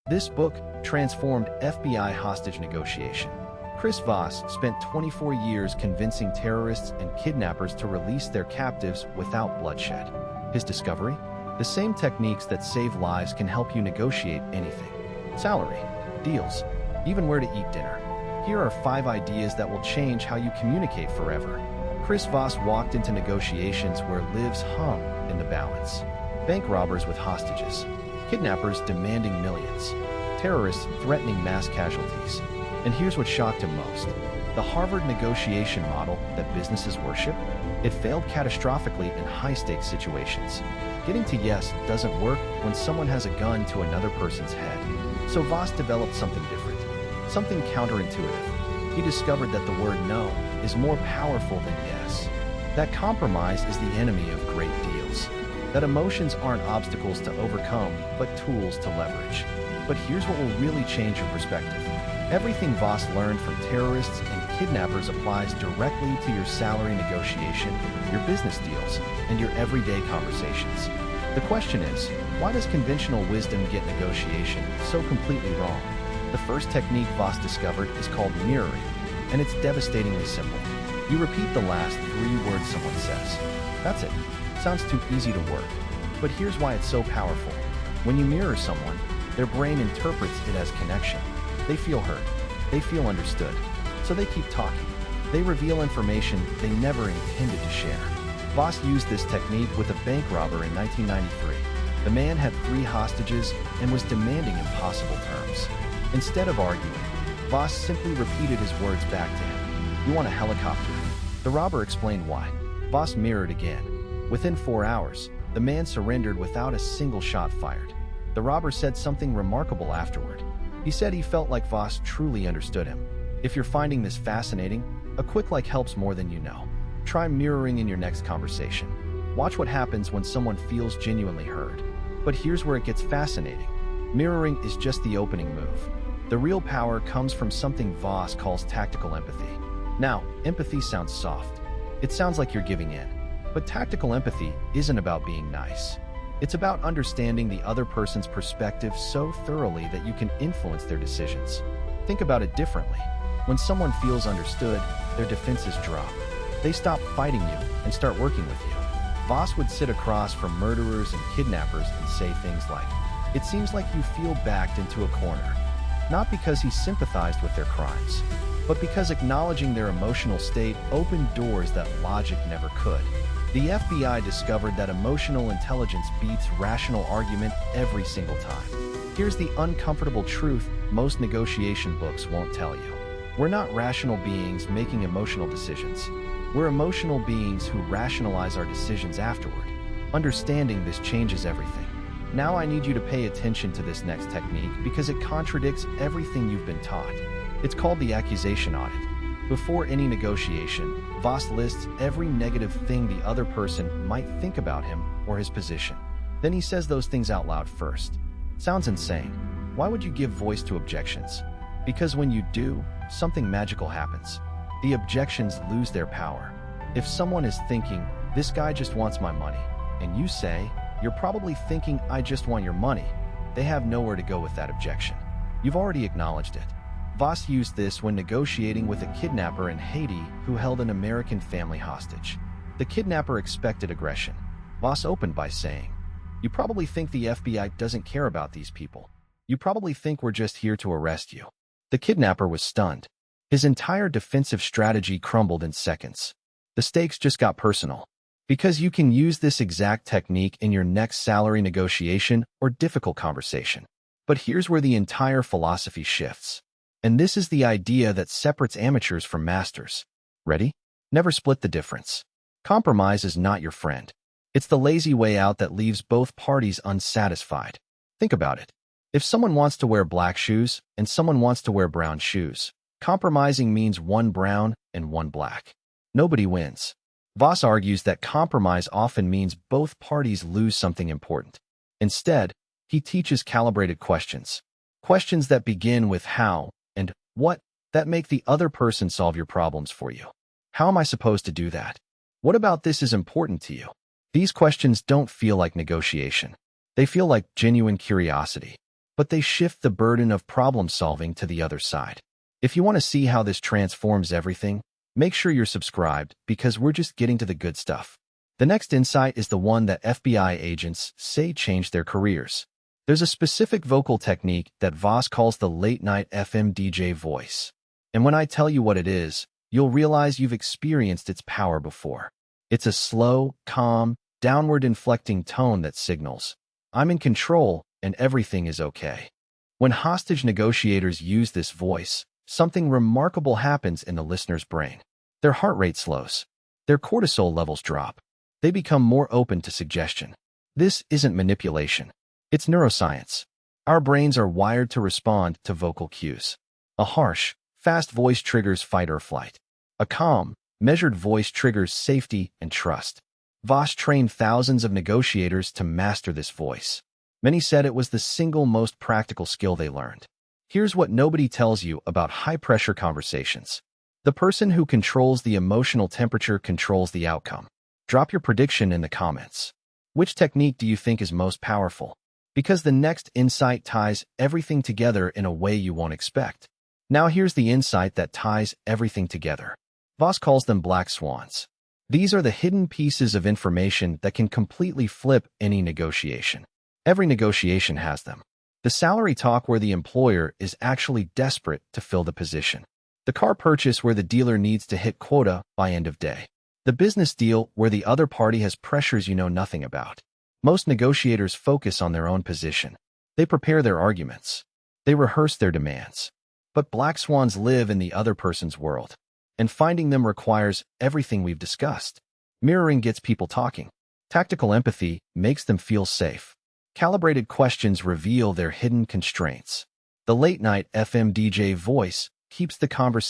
This book transformed FBI hostage negotiation. Chris Voss spent 24 years convincing terrorists and kidnappers to release their captives without bloodshed. His discovery? The same techniques that save lives can help you negotiate anything. Salary, deals, even where to eat dinner. Here are 5 ideas that will change how you communicate forever. Chris Voss walked into negotiations where lives hung in the balance. Bank robbers with hostages, kidnappers demanding millions, terrorists threatening mass casualties. And here's what shocked him most. The Harvard negotiation model that businesses worship, it failed catastrophically in high-stakes situations. Getting to yes doesn't work when someone has a gun to another person's head. So Voss developed something different, something counterintuitive. He discovered that the word no is more powerful than yes. That compromise is the enemy of great deals. That emotions aren't obstacles to overcome, but tools to leverage. But here's what will really change your perspective. Everything Voss learned from terrorists and kidnappers applies directly to your salary negotiation, your business deals, and your everyday conversations. The question is, why does conventional wisdom get negotiation so completely wrong? The first technique Voss discovered is called mirroring, and it's devastatingly simple. You repeat the last 3 words someone says. That's it. Sounds too easy to work. But here's why it's so powerful. When you mirror someone, their brain interprets it as connection. They feel heard. They feel understood. So they keep talking. They reveal information they never intended to share. Voss used this technique with a bank robber in 1993. The man had 3 hostages and was demanding impossible terms. Instead of arguing, Voss simply repeated his words back to him. "You want a helicopter?" The robber explained why. Voss mirrored again. Within 4 hours, the man surrendered without a single shot fired. The robber said something remarkable afterward. He said he felt like Voss truly understood him. If you're finding this fascinating, a quick like helps more than you know. Try mirroring in your next conversation. Watch what happens when someone feels genuinely heard. But here's where it gets fascinating. Mirroring is just the opening move. The real power comes from something Voss calls tactical empathy. Now, empathy sounds soft. It sounds like you're giving in. But tactical empathy isn't about being nice. It's about understanding the other person's perspective so thoroughly that you can influence their decisions. Think about it differently. When someone feels understood, their defenses drop. They stop fighting you and start working with you. Voss would sit across from murderers and kidnappers and say things like, "It seems like you feel backed into a corner." Not because he sympathized with their crimes, but because acknowledging their emotional state opened doors that logic never could. The FBI discovered that emotional intelligence beats rational argument every single time. Here's the uncomfortable truth most negotiation books won't tell you. We're not rational beings making emotional decisions. We're emotional beings who rationalize our decisions afterward. Understanding this changes everything. Now I need you to pay attention to this next technique because it contradicts everything you've been taught. It's called the accusation audit. Before any negotiation, Voss lists every negative thing the other person might think about him or his position. Then he says those things out loud first. Sounds insane. Why would you give voice to objections? Because when you do, something magical happens. The objections lose their power. If someone is thinking, "This guy just wants my money," and you say, "You're probably thinking I just want your money," they have nowhere to go with that objection. You've already acknowledged it. Voss used this when negotiating with a kidnapper in Haiti who held an American family hostage. The kidnapper expected aggression. Voss opened by saying, "You probably think the FBI doesn't care about these people. You probably think we're just here to arrest you." The kidnapper was stunned. His entire defensive strategy crumbled in seconds. The stakes just got personal. Because you can use this exact technique in your next salary negotiation or difficult conversation. But here's where the entire philosophy shifts. And this is the idea that separates amateurs from masters. Ready? Never split the difference. Compromise is not your friend. It's the lazy way out that leaves both parties unsatisfied. Think about it. If someone wants to wear black shoes and someone wants to wear brown shoes, compromising means one brown and one black. Nobody wins. Voss argues that compromise often means both parties lose something important. Instead, he teaches calibrated questions. Questions that begin with how and what that make the other person solve your problems for you. How am I supposed to do that? What about this is important to you? These questions don't feel like negotiation. They feel like genuine curiosity. but they shift the burden of problem-solving to the other side. If you want to see how this transforms everything, make sure you're subscribed because we're just getting to the good stuff. The next insight is the one that FBI agents say changed their careers. There's a specific vocal technique that Voss calls the late-night FM DJ voice. And when I tell you what it is, you'll realize you've experienced its power before. It's a slow, calm, downward-inflecting tone that signals, "I'm in control and everything is okay." When hostage negotiators use this voice, something remarkable happens in the listener's brain. Their heart rate slows. Their cortisol levels drop. They become more open to suggestion. This isn't manipulation. It's neuroscience. Our brains are wired to respond to vocal cues. A harsh, fast voice triggers fight or flight. A calm, measured voice triggers safety and trust. Voss trained thousands of negotiators to master this voice. Many said it was the single most practical skill they learned. Here's what nobody tells you about high-pressure conversations. The person who controls the emotional temperature controls the outcome. Drop your prediction in the comments. Which technique do you think is most powerful? Because the next insight ties everything together in a way you won't expect. Now here's the insight that ties everything together. Voss calls them black swans. These are the hidden pieces of information that can completely flip any negotiation. Every negotiation has them. The salary talk where the employer is actually desperate to fill the position. The car purchase where the dealer needs to hit quota by end of day. The business deal where the other party has pressures you know nothing about. Most negotiators focus on their own position. They prepare their arguments. They rehearse their demands. But black swans live in the other person's world. And finding them requires everything we've discussed. Mirroring gets people talking. Tactical empathy makes them feel safe. Calibrated questions reveal their hidden constraints. The late-night FM DJ voice keeps the conversation